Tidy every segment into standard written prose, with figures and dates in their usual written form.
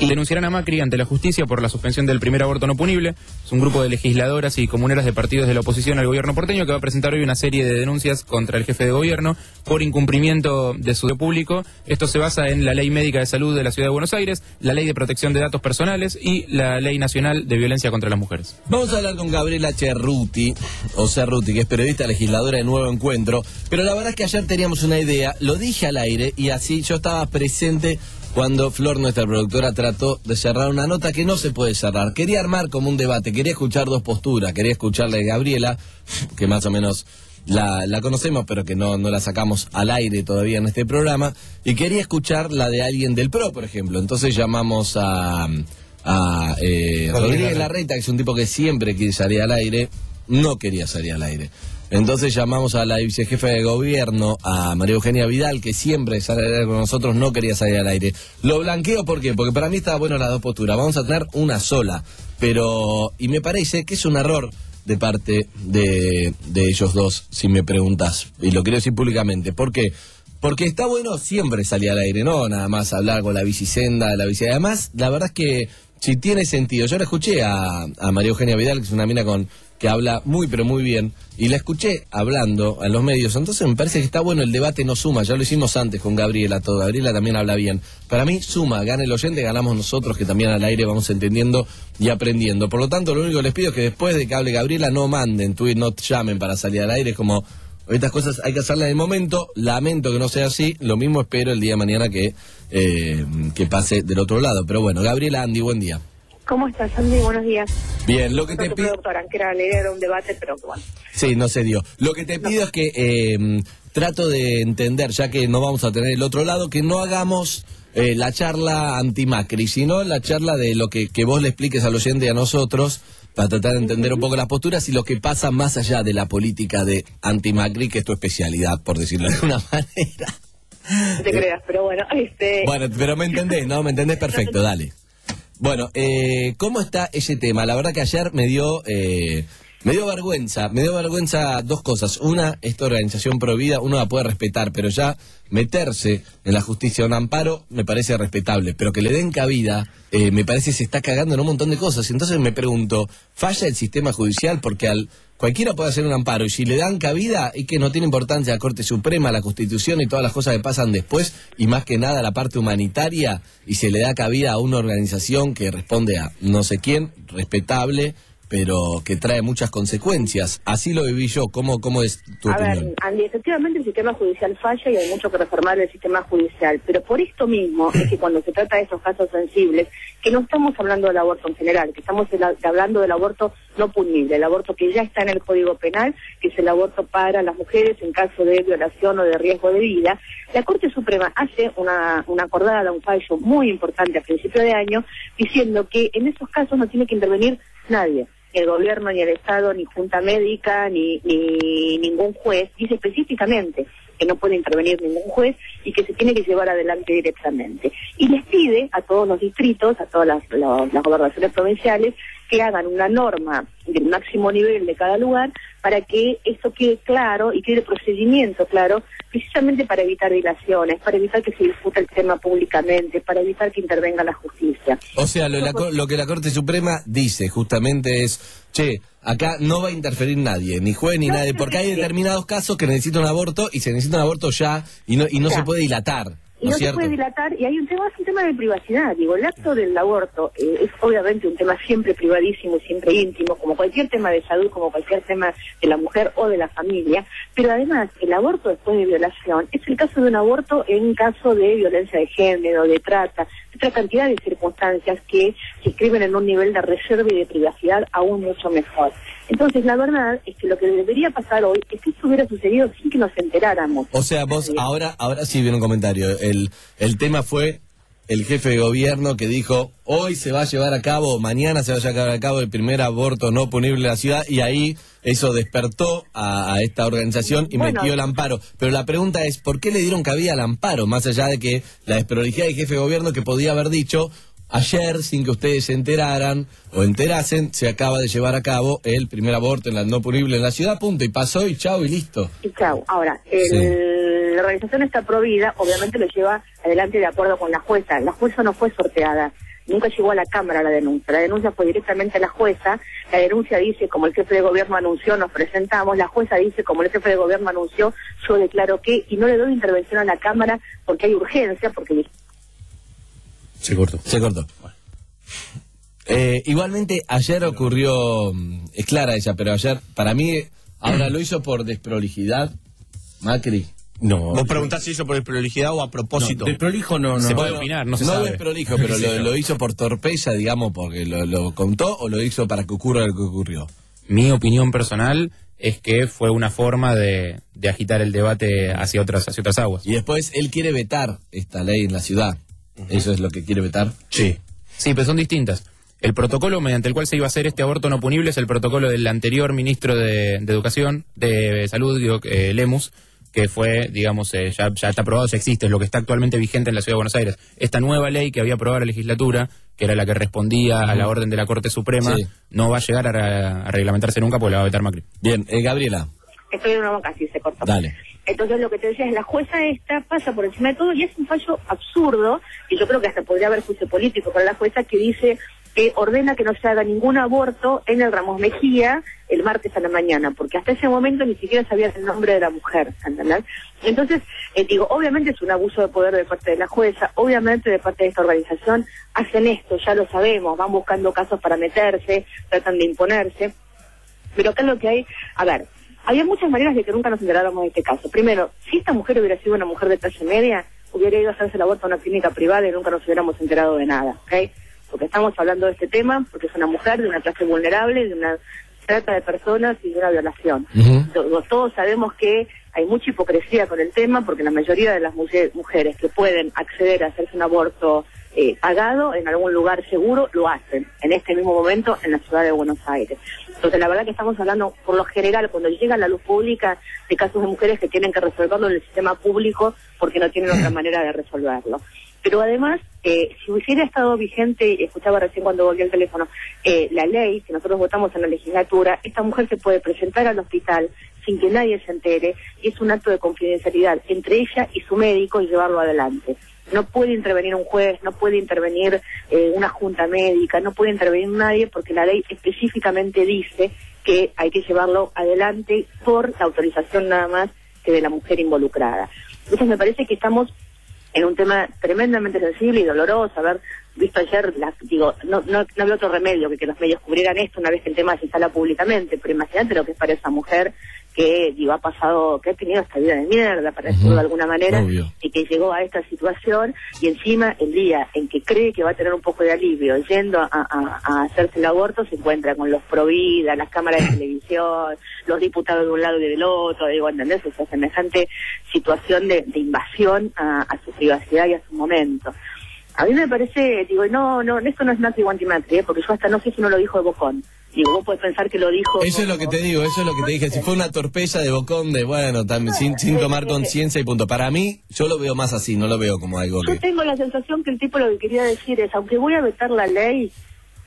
Y denunciarán a Macri ante la justicia por la suspensión del primer aborto no punible. Es un grupo de legisladoras y comuneras de partidos de la oposición al gobierno porteño que va a presentar hoy una serie de denuncias contra el jefe de gobierno por incumplimiento de su deber público. Esto se basa en la Ley Médica de Salud de la Ciudad de Buenos Aires, la Ley de Protección de Datos Personales y la Ley Nacional de Violencia contra las Mujeres. Vamos a hablar con Gabriela Cerruti, que es periodista legisladora de Nuevo Encuentro, pero la verdad es que ayer teníamos una idea, lo dije al aire y así yo estaba presente cuando Flor, nuestra productora, trató de cerrar una nota que no se puede cerrar. Quería armar como un debate, quería escuchar dos posturas, quería escucharle a Gabriela, que más o menos la conocemos, pero que no la sacamos al aire todavía en este programa, y quería escuchar la de alguien del PRO, por ejemplo. Entonces llamamos a Rodríguez Larreta, que es un tipo que siempre quiere salir al aire, no quería salir al aire. Entonces llamamos a la vicejefa de gobierno, a María Eugenia Vidal, que siempre sale al aire con nosotros, no quería salir al aire. Lo blanqueo, ¿por qué? Porque para mí estaba bueno las dos posturas. Vamos a tener una sola, y me parece que es un error de parte de ellos dos, si me preguntas, y lo quiero decir públicamente. ¿Por qué? Porque está bueno siempre salir al aire, no nada más hablar con la bicicenda, Además, la verdad es que si tiene sentido. Yo la escuché a María Eugenia Vidal, que es una mina que habla muy pero muy bien, y la escuché hablando en los medios, entonces me parece que está bueno, el debate no suma, ya lo hicimos antes con Gabriela, Gabriela también habla bien, para mí suma, gana el oyente, ganamos nosotros que también al aire vamos entendiendo y aprendiendo. Por lo tanto, lo único que les pido es que después de que hable Gabriela no manden tweet, no llamen para salir al aire, es como estas cosas hay que hacerlas en el momento, lamento que no sea así, lo mismo espero el día de mañana que pase del otro lado. Pero bueno, Gabriela, Andy, buen día. ¿Cómo estás, Andy? Buenos días. Bien, lo que te pido... Doctora, que la idea era un debate, pero bueno. Sí, no se dio. Lo que te pido es que trato de entender, ya que no vamos a tener el otro lado, que no hagamos la charla anti-Macri, sino la charla de lo que vos le expliques al oyente y a nosotros, para tratar de entender un poco las posturas y lo que pasa más allá de la política de anti-Macri, que es tu especialidad, por decirlo de alguna manera. No te creas, pero bueno, Bueno, pero me entendés, ¿no? Me entendés perfecto, dale. Bueno, ¿cómo está ese tema? La verdad que ayer me dio vergüenza dos cosas. Una, esta organización Provida, uno la puede respetar, pero ya meterse en la justicia un amparo me parece respetable, pero que le den cabida, me parece que se está cagando en un montón de cosas. Entonces me pregunto, ¿falla el sistema judicial? Porque cualquiera puede hacer un amparo, y si le dan cabida, y que no tiene importancia la Corte Suprema, la Constitución y todas las cosas que pasan después, y más que nada la parte humanitaria, y se le da cabida a una organización que responde a no sé quién, respetable, pero que trae muchas consecuencias. Así lo viví yo. ¿Cómo es tu opinión? A ver, Andy, efectivamente el sistema judicial falla y hay mucho que reformar del sistema judicial, pero por esto mismo es que cuando se trata de esos casos sensibles, que no estamos hablando del aborto en general, que estamos hablando del aborto no punible, el aborto que ya está en el Código Penal, que es el aborto para las mujeres en caso de violación o de riesgo de vida, la Corte Suprema hace una acordada, un fallo muy importante a principio de año, diciendo que en esos casos no tiene que intervenir nadie. Ni el gobierno, ni el Estado, ni junta médica, ni ningún juez. Dice específicamente que no puede intervenir ningún juez y que se tiene que llevar adelante directamente. Y les pide a todos los distritos, a todas las gobernaciones provinciales, que hagan una norma del máximo nivel de cada lugar para que eso quede claro y quede el procedimiento claro, precisamente para evitar dilaciones, para evitar que se discuta el tema públicamente, para evitar que intervenga la justicia. O sea, lo que la Corte Suprema dice justamente es, acá no va a interferir nadie, ni juez ni nadie, porque hay determinados casos que necesitan un aborto y se necesita un aborto ya y no se puede dilatar. Y no se puede dilatar, y hay es un tema de privacidad. Digo, el acto del aborto es obviamente un tema siempre privadísimo y siempre íntimo, como cualquier tema de salud, como cualquier tema de la mujer o de la familia, pero además el aborto después de violación es el caso de un aborto en caso de violencia de género, de trata, otra cantidad de circunstancias que se inscriben en un nivel de reserva y de privacidad aún mucho mejor. Entonces, la verdad es que lo que debería pasar hoy es que esto hubiera sucedido sin que nos enteráramos. O sea, vos ahora sí viene un comentario. El tema fue el jefe de gobierno que dijo, hoy se va a llevar a cabo, mañana se va a llevar a cabo el primer aborto no punible en la ciudad, y ahí eso despertó a esta organización y metió el amparo. Pero la pregunta es, ¿por qué le dieron cabida al amparo? Más allá de que la desprolijidad del jefe de gobierno, que podía haber dicho, ayer, sin que ustedes se enteraran o enterasen, se acaba de llevar a cabo el primer aborto en la no punible en la ciudad, punto, y pasó, y chau, y listo. Y chau. Ahora, la organización está Provida, obviamente lo lleva adelante de acuerdo con la jueza. La jueza no fue sorteada, nunca llegó a la Cámara la denuncia fue directamente a la jueza, la denuncia dice, como el jefe de gobierno anunció, nos presentamos, la jueza dice, como el jefe de gobierno anunció, yo declaro que, y no le doy intervención a la Cámara porque hay urgencia, porque... Se cortó. Bueno. Igualmente, ayer ocurrió, es clara ella, pero ayer, para mí, ahora lo hizo por desprolijidad, Macri. No. Vos preguntás si hizo por desprolijidad o a propósito. No, desprolijo no. Se puede opinar, no se sabe. No desprolijo, pero lo hizo por torpeza, digamos, porque lo contó, o lo hizo para que ocurra lo que ocurrió. Mi opinión personal es que fue una forma de agitar el debate hacia otras aguas. Y después él quiere vetar esta ley en la ciudad. ¿Eso es lo que quiere vetar? Sí. Sí, pero son distintas. El protocolo mediante el cual se iba a hacer este aborto no punible es el protocolo del anterior ministro de Educación, de Salud, Lemus, que fue, digamos, ya está aprobado, ya existe, es lo que está actualmente vigente en la Ciudad de Buenos Aires. Esta nueva ley que había aprobado la legislatura, que era la que respondía a la orden de la Corte Suprema, no va a llegar a reglamentarse nunca porque la va a vetar Macri. Bien, Gabriela. Estoy en una boca, así se cortó. Dale. Entonces lo que te decía es, la jueza esta pasa por encima de todo y es un fallo absurdo, y yo creo que hasta podría haber juicio político para la jueza, que dice que ordena que no se haga ningún aborto en el Ramos Mejía el martes a la mañana, porque hasta ese momento ni siquiera sabía el nombre de la mujer, ¿entendés? Entonces, digo, obviamente es un abuso de poder de parte de la jueza, obviamente de parte de esta organización, hacen esto, ya lo sabemos, van buscando casos para meterse, tratan de imponerse, pero acá lo que hay, a ver, había muchas maneras de que nunca nos enteráramos de este caso. Primero, si esta mujer hubiera sido una mujer de clase media, hubiera ido a hacerse el aborto a una clínica privada y nunca nos hubiéramos enterado de nada, ¿ok? Porque estamos hablando de este tema, porque es una mujer de una clase vulnerable, de una trata de personas y de una violación. Todos sabemos que hay mucha hipocresía con el tema, porque la mayoría de las mujeres que pueden acceder a hacerse un aborto pagado en algún lugar seguro, lo hacen, en este mismo momento en la ciudad de Buenos Aires. Entonces la verdad que estamos hablando, por lo general, cuando llega a la luz pública, de casos de mujeres que tienen que resolverlo en el sistema público porque no tienen otra manera de resolverlo. Pero además, si hubiera estado vigente, escuchaba recién cuando volvió el teléfono, la ley, que nosotros votamos en la legislatura, esta mujer se puede presentar al hospital sin que nadie se entere, y es un acto de confidencialidad entre ella y su médico y llevarlo adelante. No puede intervenir un juez, no puede intervenir una junta médica, no puede intervenir nadie, porque la ley específicamente dice que hay que llevarlo adelante por la autorización nada más que de la mujer involucrada. Entonces me parece que estamos en un tema tremendamente sensible y doloroso. Haber visto ayer, no había otro remedio que los medios cubrieran esto una vez que el tema se instala públicamente, pero imagínate lo que es para esa mujer que ha pasado, que ha tenido esta vida de mierda, para decirlo de alguna manera, obvio, y que llegó a esta situación, y encima el día en que cree que va a tener un poco de alivio yendo a hacerse el aborto, se encuentra con los Provida, las cámaras de televisión, los diputados de un lado y del otro, digo, ¿entendés? Esa semejante situación de invasión a su privacidad y a su momento. A mí me parece, esto no es Macri o anti-Macri, porque yo hasta no sé si no lo dijo de Bocón. Digo, vos podés pensar que lo dijo... Eso es lo que te digo, eso es lo que te dije. Si fue una torpeza de Bocón, también sin tomar conciencia y punto. Para mí, yo lo veo más así, no lo veo como algo que... Yo tengo la sensación que el tipo lo que quería decir es, aunque voy a vetar la ley,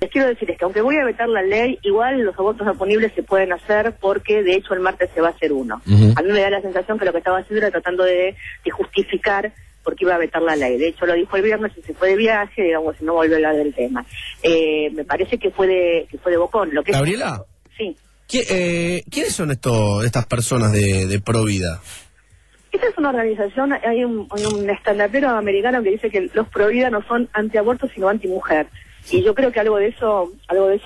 les quiero decir es que aunque voy a vetar la ley, igual los abortos no punibles se pueden hacer, porque de hecho el martes se va a hacer uno. A mí me da la sensación que lo que estaba haciendo era tratando de justificar porque iba a vetar la ley. De hecho, lo dijo el viernes y se fue de viaje, digamos, y no volvió a hablar del tema. Me parece que fue de Bocón. Lo que ¿Gabriela? Sí. ¿Quiénes son estas personas de Provida? Esta es una organización, hay un estandapero americano que dice que los Provida no son antiaborto, sino antimujer. Y yo creo que algo de eso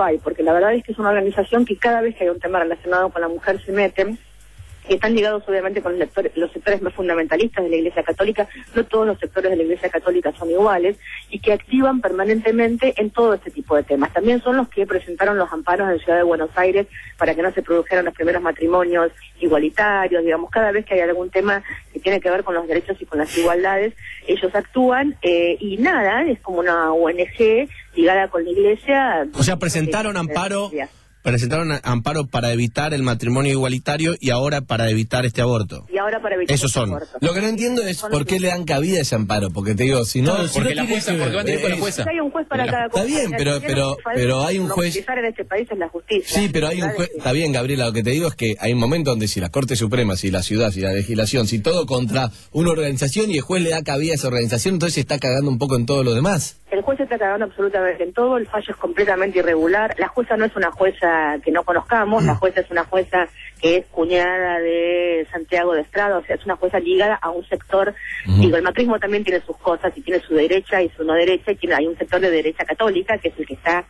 hay, porque la verdad es que es una organización que cada vez que hay un tema relacionado con la mujer se meten, que están ligados obviamente con los sectores más fundamentalistas de la Iglesia Católica. No todos los sectores de la Iglesia Católica son iguales, y que activan permanentemente en todo este tipo de temas. También son los que presentaron los amparos en Ciudad de Buenos Aires para que no se produjeran los primeros matrimonios igualitarios, digamos, cada vez que hay algún tema que tiene que ver con los derechos y con las igualdades, ellos actúan, y nada, es como una ONG ligada con la Iglesia. O sea, presentaron amparo para evitar el matrimonio igualitario y ahora para evitar este aborto. Y ahora para evitar Esos son. aborto. Lo que no entiendo es por qué le dan cabida a ese amparo, porque te digo, si no... Porque la jueza, porque va a tener con la jueza. Hay un juez para cada cosa. Está bien, pero hay un juez... Lo que en este país es la justicia. Sí, pero hay un juez... Está bien, Gabriela, lo que te digo es que hay un momento donde si la Corte Suprema, si la ciudad, si la legislación, si todo contra una organización y el juez le da cabida a esa organización, entonces se está cagando un poco en todo lo demás. El juez se está cagando absolutamente en todo, el fallo es completamente irregular, la jueza no es una jueza que no conozcamos, la jueza es una jueza que es cuñada de Santiago de Estrada, o sea, es una jueza ligada a un sector, digo, el macrismo también tiene sus cosas, y tiene su derecha y su no derecha, y hay un sector de derecha católica, que es el que está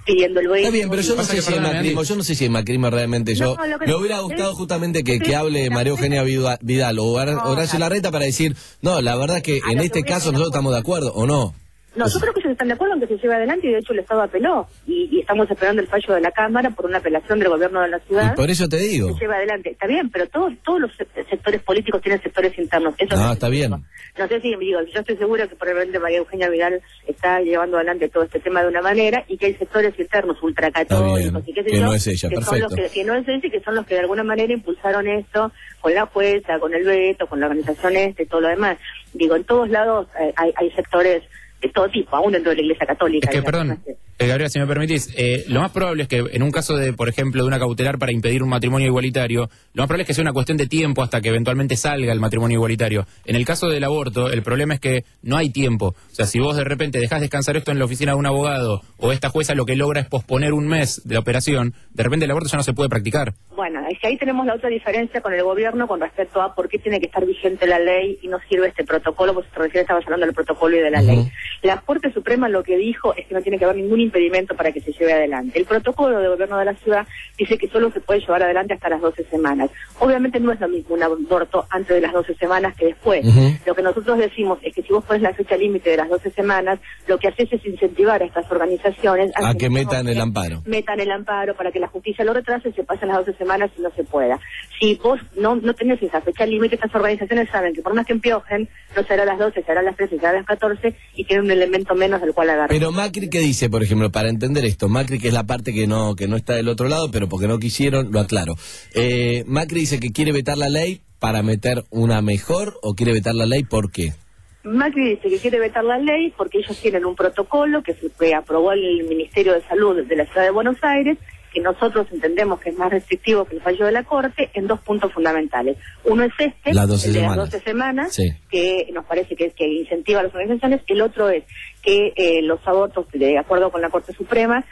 pidiendo el veto. Está bien, pero yo no sé si es macrismo, realmente. No, me hubiera gustado justamente que hable María Eugenia Vidal o Horacio Larreta para decir, no, la verdad que en este caso nosotros estamos de acuerdo, ¿o no? No, yo creo que ellos están de acuerdo en que se lleve adelante y de hecho el Estado apeló y estamos esperando el fallo de la Cámara por una apelación del gobierno de la ciudad. Y por eso te digo. Se lleva adelante. Está bien, pero todos los sectores políticos tienen sectores internos. Eso no, está bien. No sé si, digo, yo estoy segura que probablemente María Eugenia Vidal está llevando adelante todo este tema de una manera y que hay sectores internos ultracatólicos y qué sé que yo, no es ella, que perfecto. son los que no es ella y que son los que de alguna manera impulsaron esto con la jueza, con el veto, con la organización y todo lo demás. Digo, en todos lados hay sectores de todo tipo, aún dentro de la Iglesia Católica. Es que, perdón, Gabriela, si me permitís, lo más probable es que en un caso de, por ejemplo, de una cautelar para impedir un matrimonio igualitario, lo más probable es que sea una cuestión de tiempo hasta que eventualmente salga el matrimonio igualitario. En el caso del aborto, el problema es que no hay tiempo. O sea, si vos de repente dejás descansar esto en la oficina de un abogado, o esta jueza lo que logra es posponer un mes de la operación, de repente el aborto ya no se puede practicar. Bueno, es que ahí tenemos la otra diferencia con el gobierno con respecto a por qué tiene que estar vigente la ley y no sirve este protocolo, porque recién estabas hablando del protocolo y de la ley. La Corte Suprema lo que dijo es que no tiene que haber ningún impedimento para que se lleve adelante. El protocolo del gobierno de la ciudad dice que solo se puede llevar adelante hasta las 12 semanas. Obviamente no es lo mismo un aborto antes de las 12 semanas que después. Lo que nosotros decimos es que si vos pones la fecha límite de las 12 semanas, lo que haces es incentivar a estas organizaciones a que metan el amparo. Metan el amparo para que la justicia lo retrase, se pasen las 12 semanas y no se pueda. Si vos no tenés esa fecha límite, estas organizaciones saben que por más que empiojen, no será a las 12, será a las 13, será a las 14 y tienen un elemento menos del cual agarrar. Pero Macri, ¿qué dice, por ejemplo, para entender esto? Macri, que es la parte que no está del otro lado, pero porque no quisieron, lo aclaro. Macri dice que quiere vetar la ley para meter una mejor, o quiere vetar la ley, ¿por qué? Macri dice que quiere vetar la ley porque ellos tienen un protocolo que aprobó el Ministerio de Salud de la Ciudad de Buenos Aires, que nosotros entendemos que es más restrictivo que el fallo de la Corte, en dos puntos fundamentales. Uno es este, el de las 12 semanas, sí, que nos parece que incentiva a las organizaciones. El otro es que los abortos, de acuerdo con la Corte Suprema,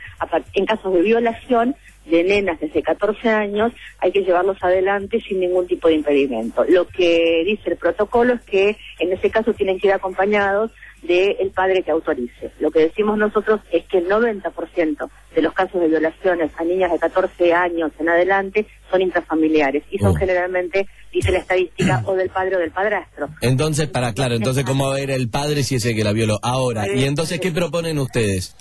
en casos de violación de nenas desde 14 años, hay que llevarlos adelante sin ningún tipo de impedimento. Lo que dice el protocolo es que en ese caso tienen que ir acompañados del padre que autorice. Lo que decimos nosotros es que el 90% de los casos de violaciones a niñas de 14 años en adelante son intrafamiliares y son generalmente, dice la estadística, o del padre o del padrastro. Entonces, entonces ¿cómo era el padre si es el que la violó? Ahora, ¿y entonces qué proponen ustedes?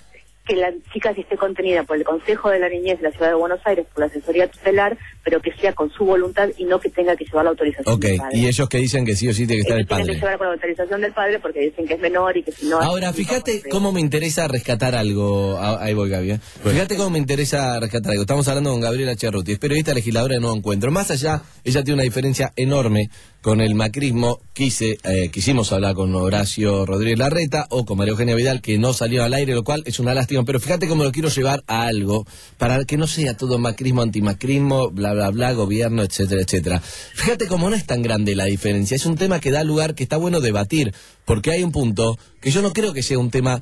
Que la chica esté contenida por el Consejo de la Niñez de la Ciudad de Buenos Aires, por la asesoría tutelar, pero que sea con su voluntad y no que tenga que llevar la autorización del padre. Y ellos que dicen que sí o sí tiene que estar el padre. Tienen que llevar con la autorización del padre porque dicen que es menor y que si no... Ahora, fíjate cómo me interesa rescatar algo. Ahí voy, Gaby. Fíjate cómo me interesa rescatar algo. Estamos hablando con Gabriela Cerruti, es periodista legisladora de Nuevo Encuentro. Más allá, ella tiene una diferencia enorme con el macrismo. Quisimos hablar con Horacio Rodríguez Larreta o con María Eugenia Vidal, que no salió al aire, lo cual es una lástima. Pero fíjate cómo lo quiero llevar a algo para que no sea todo macrismo, antimacrismo, bla, bla, bla, gobierno, etcétera, etcétera. Fíjate cómo no es tan grande la diferencia. Es un tema que da lugar, que está bueno debatir, porque hay un punto que yo no creo que sea un tema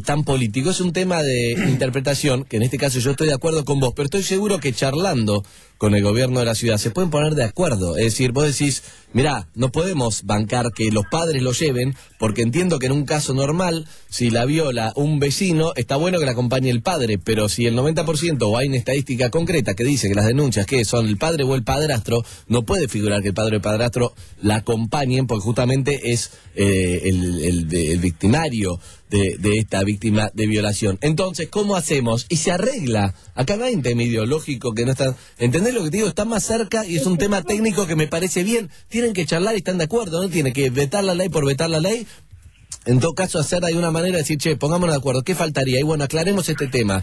tan político. Es un tema de interpretación, que en este caso yo estoy de acuerdo con vos, pero estoy seguro que charlando con el gobierno de la ciudad se pueden poner de acuerdo. Es decir, vos decís, mirá, no podemos bancar que los padres lo lleven, porque entiendo que en un caso normal, si la viola un vecino, está bueno que la acompañe el padre, pero si el 90% o hay una estadística concreta que dice que las denuncias que son el padre o el padrastro, no puede figurar que el padre o el padrastro la acompañen, porque justamente es el victimario de esta víctima de violación. Entonces, ¿cómo hacemos? Y se arregla. Acá no hay un tema ideológico que no está... ¿Entendés lo que te digo? Está más cerca y es un tema técnico que me parece bien. Tienen que charlar y están de acuerdo, ¿no? Tiene que vetar la ley por vetar la ley. En todo caso, hacer de una manera, decir, che, pongámonos de acuerdo, ¿qué faltaría? Y bueno, aclaremos este tema.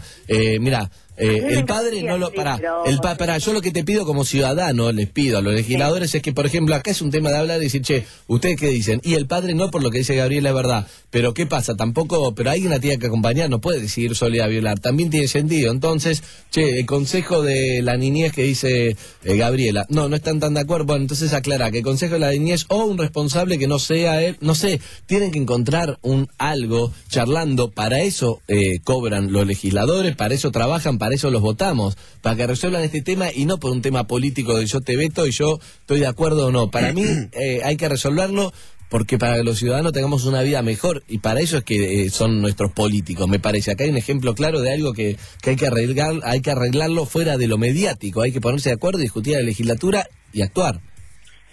Mirá, El padre no lo... yo lo que te pido como ciudadano, les pido a los legisladores es que, por ejemplo, acá es un tema de hablar y decir, che, ¿ustedes qué dicen? Y el padre no, por lo que dice Gabriela, es verdad. Pero ¿qué pasa? Tampoco, pero alguien la tiene que acompañar, no puede decidir sola a violar. También tiene sentido. Entonces, che, el consejo de la niñez que dice Gabriela, no están tan de acuerdo. Bueno, entonces aclara que el consejo de la niñez o un responsable que no sea él, no sé, tienen que encontrar algo charlando. Para eso cobran los legisladores, para eso trabajan, para eso los votamos, para que resuelvan este tema y no por un tema político de yo te veto y yo estoy de acuerdo o no. Para mí hay que resolverlo porque para que los ciudadanos tengamos una vida mejor y para eso es que son nuestros políticos, me parece. Acá hay un ejemplo claro de algo que hay que arreglarlo fuera de lo mediático, hay que ponerse de acuerdo, discutir en la legislatura y actuar.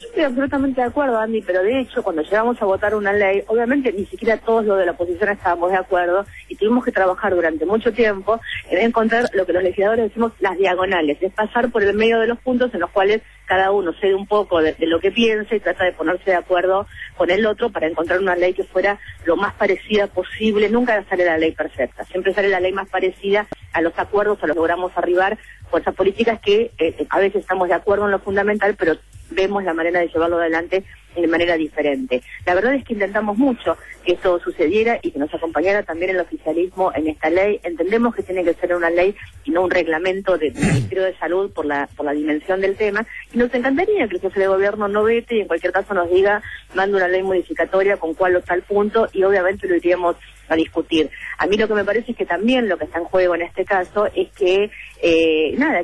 Estoy absolutamente de acuerdo, Andy, pero de hecho, cuando llegamos a votar una ley, obviamente ni siquiera todos los de la oposición estábamos de acuerdo y tuvimos que trabajar durante mucho tiempo en encontrar lo que los legisladores decimos las diagonales, es pasar por el medio de los puntos en los cuales cada uno cede un poco de lo que piensa y trata de ponerse de acuerdo con el otro para encontrar una ley que fuera lo más parecida posible. Nunca sale la ley perfecta, siempre sale la ley más parecida a los acuerdos a los que logramos arribar por esas políticas que a veces estamos de acuerdo en lo fundamental, pero vemos la manera de llevarlo adelante de manera diferente. La verdad es que intentamos mucho que esto sucediera y que nos acompañara también el oficialismo en esta ley. Entendemos que tiene que ser una ley y no un reglamento del Ministerio de Salud por la dimensión del tema, y nos encantaría que el jefe de gobierno no vete y en cualquier caso nos diga, manda una ley modificatoria con cuál o tal punto y obviamente lo iríamos a discutir. A mí lo que me parece es que también lo que está en juego en este caso es que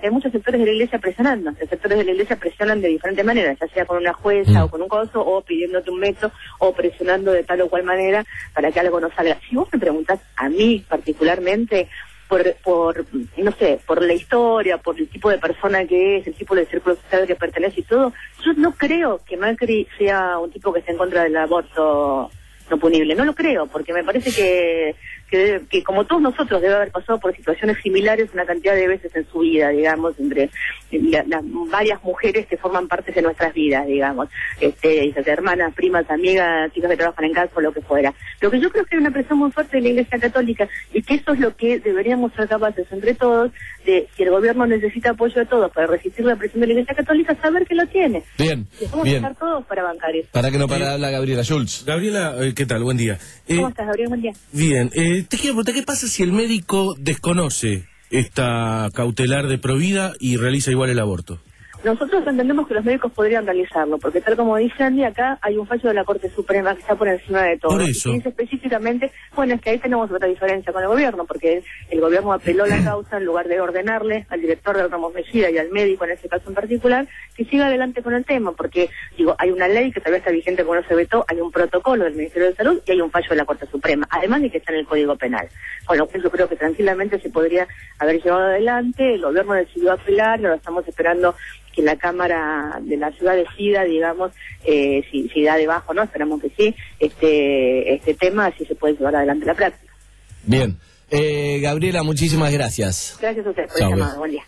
que hay muchos sectores de la iglesia presionando, los sectores de la iglesia presionan de diferentes maneras, ya sea con una jueza o con un coso, o pidiéndote un veto, o presionando de tal o cual manera para que algo no salga. Si vos me preguntás a mí particularmente, no sé, por la historia, por el tipo de persona que es, el tipo de círculo social que pertenece y todo, yo no creo que Macri sea un tipo que esté en contra del aborto no punible, no lo creo, porque me parece que como todos nosotros debe haber pasado por situaciones similares una cantidad de veces en su vida, digamos, entre las varias mujeres que forman parte de nuestras vidas, digamos, hermanas, primas, amigas, chicas que trabajan en casa o lo que fuera. Lo que yo creo que hay una presión muy fuerte de la Iglesia Católica y que eso es lo que deberíamos ser capaces entre todos de, si el gobierno necesita apoyo de todos para resistir la presión de la Iglesia Católica, saber que lo tiene. Bien, vamos a estar todos para bancar eso. Para que no para hablar Gabriela Schulz. Gabriela, ¿qué tal? Buen día. ¿Cómo estás, Gabriela? Buen día. Bien, te quiero preguntar, ¿qué pasa si el médico desconoce esta cautelar de provida y realiza igual el aborto? Nosotros entendemos que los médicos podrían realizarlo, porque tal como dice Andy, acá hay un fallo de la Corte Suprema que está por encima de todo. Por eso. Y dice específicamente, bueno, es que ahí tenemos otra diferencia con el gobierno, porque el gobierno apeló la causa en lugar de ordenarle al director de Ramos Mejía y al médico en ese caso en particular, que siga adelante con el tema, porque, hay una ley que todavía está vigente como no se vetó, hay un protocolo del Ministerio de Salud y hay un fallo de la Corte Suprema, además de que está en el Código Penal. Con lo cual yo creo que tranquilamente se podría haber llevado adelante, el gobierno decidió apelar, lo estamos esperando que la Cámara de la Ciudad decida, digamos, si da de bajo, ¿no? Esperamos que sí, este tema, así se puede llevar adelante la práctica. Bien. Gabriela, muchísimas gracias. Gracias a ustedes por el llamado. Buen día.